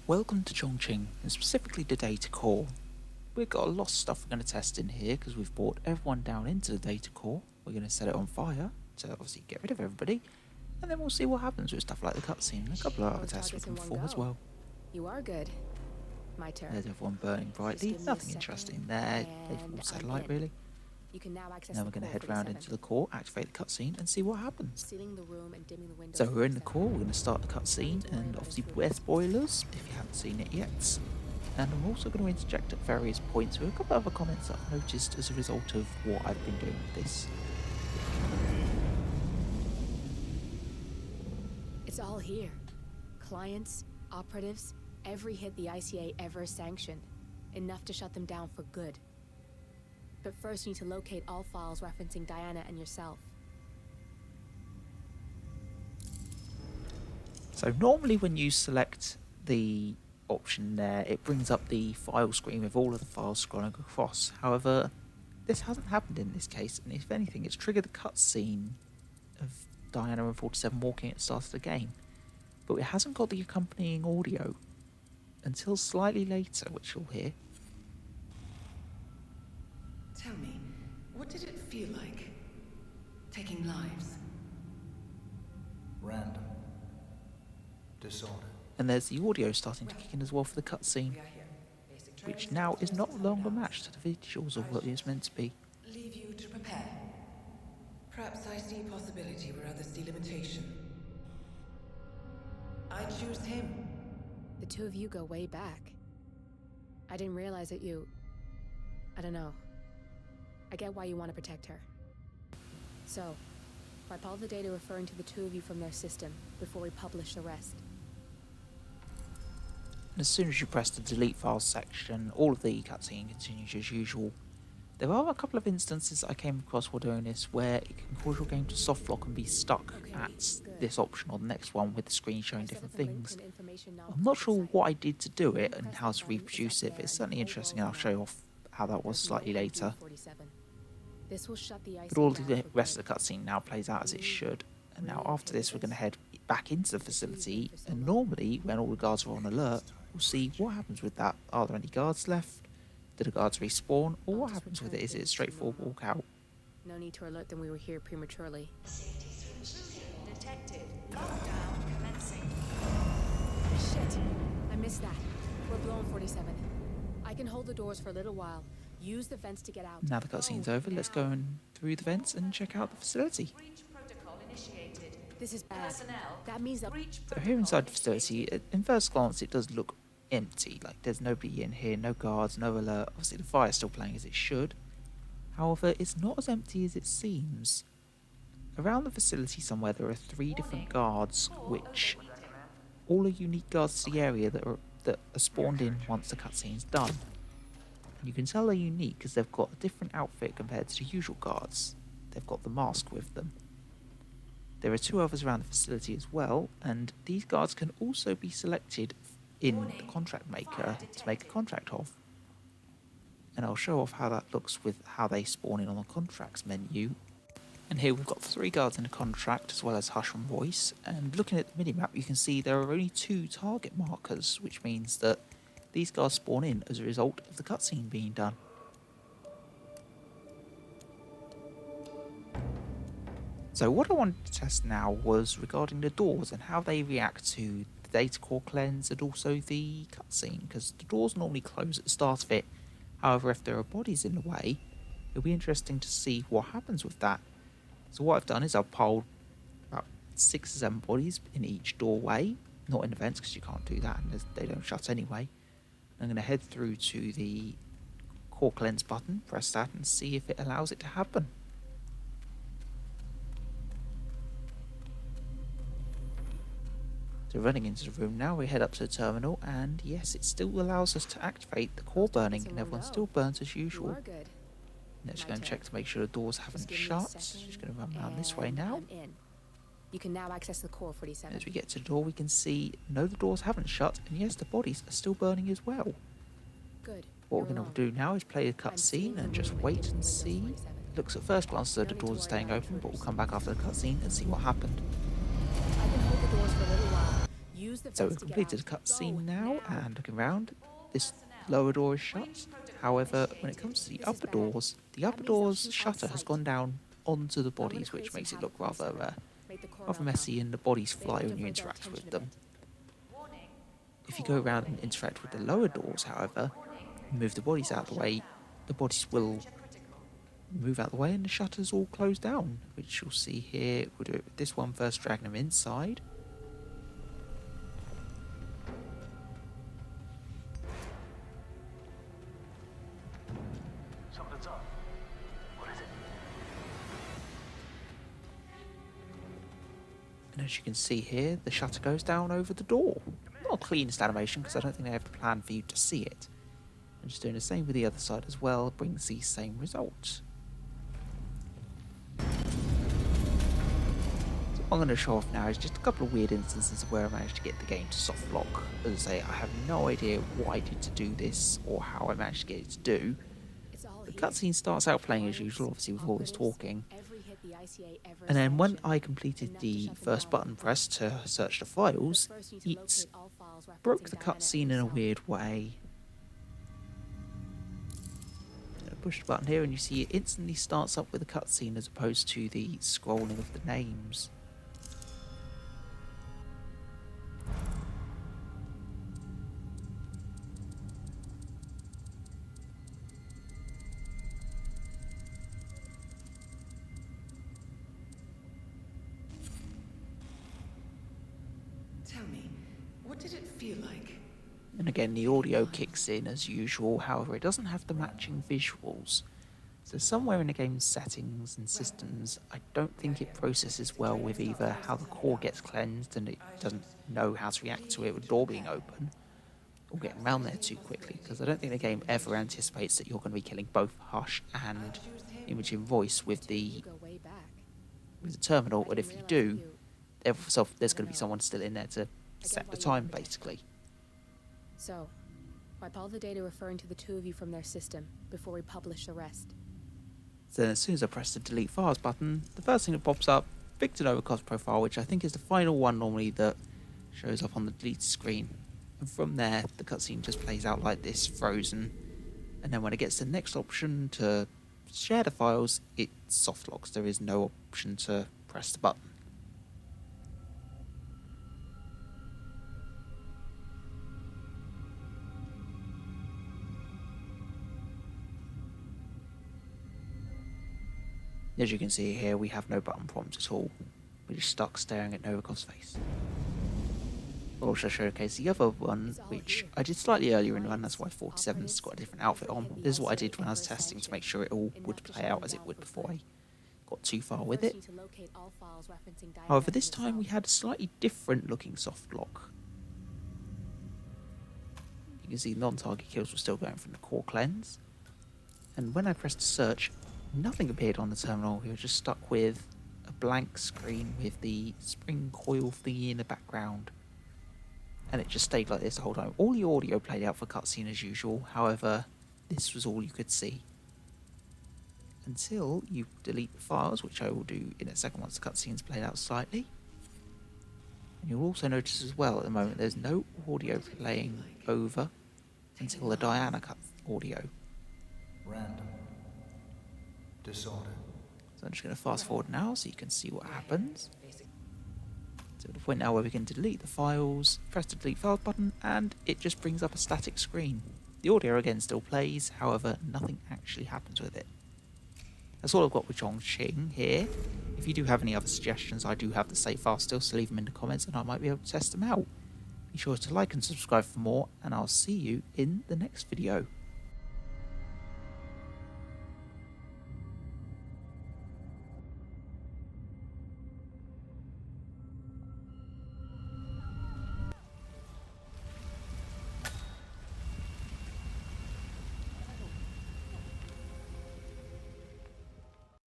Welcome to Chongqing, and specifically the data core. We've got a lot of stuff we're going to test in here because we've brought everyone down into the data core. We're going to set it on fire to obviously get rid of everybody, and then we'll see what happens with stuff like the cutscene and a couple of other tests we can perform as well. You are good. My turn. There's everyone burning brightly, nothing interesting there, they've all satellite really. You can now access Now we're going to head round into the core, activate the cutscene and see what happens. Sealing the room and dimming the windows. So we're in the core, we're going to start the cutscene and obviously beware spoilers if you haven't seen it yet. And I'm also going to interject at various points with a couple of other comments that I've noticed as a result of what I've been doing with this. It's all here. Clients, operatives, every hit the ICA ever sanctioned. Enough to shut them down for good. But first you need to locate all files referencing Diana and yourself. So normally when you select the option there, it brings up the file screen with all of the files scrolling across. However, this hasn't happened in this case, and if anything, it's triggered the cutscene of Diana and 47 walking at the start of the game. But it hasn't got the accompanying audio until slightly later, which you'll hear. Tell me, what did it feel like? Taking lives? Random. Disorder. And there's the audio starting to kick in as well for the cutscene, which now is not longer matched to the visuals of what it is meant to be. Leave you to prepare. Perhaps I see possibility where others see limitation. I choose him. The two of you go way back. I didn't realize that you... I don't know. I get why you want to protect her. So, wipe all the data referring to the two of you from their system before we publish the rest. And as soon as you press the delete files section, all of the cutscene continues as usual. There are a couple of instances I came across while doing this where it can cause your game to softlock and be stuck at this option or the next one with the screen showing different things. I'm not sure what I did to do it and how to reproduce it, but it's certainly interesting and I'll show you off how that was slightly later. But all the rest of the cutscene now plays out as it should. And now after this we're going to head back into the facility, and normally when all the guards are on alert, we'll see what happens with that. Are there any guards left? Do the guards respawn? Or what happens with it? Is it a straightforward walk out? No need to alert them we were here prematurely. Safety switch detected. Lockdown commencing. Shit! I missed that. We're blown, 47. I can hold the doors for a little while. Use the vents to get out. Now the cutscene's over, let's go in through the vents and check out the facility. Breach protocol initiated. This is bad. Personnel. That means that... So here inside the facility, in first glance it does look empty, like there's nobody in here, no guards, no alert. Obviously the fire's still playing as it should. However, it's not as empty as it seems. Around the facility somewhere there are 3 different guards, which all are unique guards to the area that are spawned in once the cutscene's done. And you can tell they're unique because they've got a different outfit compared to the usual guards. They've got the mask with them. There are 2 others around the facility as well, and these guards can also be selected in the contract maker to make a contract of. And I'll show off how that looks with how they spawn in on the contracts menu. And here we've got 3 guards in a contract as well as Hush and Voice, and looking at the minimap you can see there are only 2 target markers, which means that these guards spawn in as a result of the cutscene being done. So what I wanted to test now was regarding the doors and how they react to the data core cleanse and also the cutscene, because the doors normally close at the start of it. However, if there are bodies in the way, it'll be interesting to see what happens with that. So what I've done is I've piled about 6 or 7 bodies in each doorway, not in the vents because you can't do that and they don't shut anyway. I'm going to head through to the core cleanse button, press that and see if it allows it to happen. So running into the room now, we head up to the terminal, and yes, it still allows us to activate the core burning, and everyone still burns as usual. Let's go and check to make sure the doors haven't shut. Just going to run around this way now. You can now access the core, 47. As we get to the door, we can see no, the doors haven't shut, and yes, the bodies are still burning as well. Good. What we're going to do now is play a cutscene and just wait and see. Looks at first glance as though the doors are staying open, but we'll come back after the cutscene and see what happened. I can hold the doors for a little while. Use the So vents we've to get completed a out. cutscene Go, now, now. and looking around, All this personnel. lower door is shut. Breach protocol However, when it initiated. comes to the This is upper bad. doors, the That upper means they'll door's shoot on shutter has sight. gone down onto the I'm gonna bodies, create which some makes it havoc look for the center. Make the core rather meltdown. messy, and the bodies They fly will when you divert their interact attention with a them. bit. Warning. If you go Core around and overheating. interact with the lower doors, however, Warning. and move the bodies out of the Core way, shutdown. the bodies will Temperature critical. move out the way and the shutters all close down, which you'll see here. We'll do it with this one first, dragging them inside. Something's up. What is it? And as you can see here, the shutter goes down over the door. Not the cleanest animation, because I don't think they have a plan for you to see it. And just doing the same with the other side as well brings the same result. So what I'm going to show off now is just a couple of weird instances of where I managed to get the game to soft lock. As I say, I have no idea why I did to do this, or how I managed to get it to do. It's all The here. cutscene starts out playing as Clients, usual, obviously with all this operatives, talking. every hit the ICA ever And then when sanctioned. I completed Enough to the shut them first down button with press to search the files, But first you need to it locate all files broke referencing the Diana cutscene in a herself. weird way. I push the button here and you see it instantly starts up with a cutscene as opposed to the scrolling of the names. Tell me, what did it feel like? And again, the audio kicks in as usual, however, it doesn't have the matching visuals. So somewhere in the game's settings and systems, I don't think it processes well with either how the core gets cleansed and it doesn't know how to react to it with the door being open, or getting around there too quickly, because I don't think the game ever anticipates that you're going to be killing both Hush and Imogen Voice with You the go way back. terminal, I and didn't if you realize do, that there's going to be someone still in there to set the time, basically. So, wipe all the data referring to the two of you from their system before we publish the rest. So then as soon as I press the delete files button, the first thing that pops up, Victor Novikov's profile, which I think is the final one normally that shows up on the deleted screen. And from there, the cutscene just plays out like this, frozen. And then when it gets to the next option to share the files, it soft locks. There is no option to press the button. As you can see here, we have no button prompt at all. We're just stuck staring at Novikov's face. I'll also showcase the other one, which I did slightly earlier in the run, that's why 47's got a different outfit on. This is what I did when I was testing to make sure it all would play out as it would before I got too far with it. However, this time we had a slightly different looking soft lock. You can see non-target kills were still going from the core cleanse. And when I pressed search, nothing appeared on the terminal. We were just stuck with a blank screen with the spring coil thingy in the background. And it just stayed like this the whole time. All the audio played out for cutscene as usual, however, this was all you could see. Until you delete the files, which I will do in a second once the cutscene's played out slightly. And you'll also notice as well at the moment there's no audio playing over until the Diana cut audio. Random. Disorder. So I'm just going to fast forward now so you can see what happens. So to the point now where we can delete the files, press the delete files button, and it just brings up a static screen. The audio again still plays, however, nothing actually happens with it. That's all I've got with Chongqing here. If you do have any other suggestions, I do have the save file still, so leave them in the comments and I might be able to test them out. Be sure to like and subscribe for more, and I'll see you in the next video.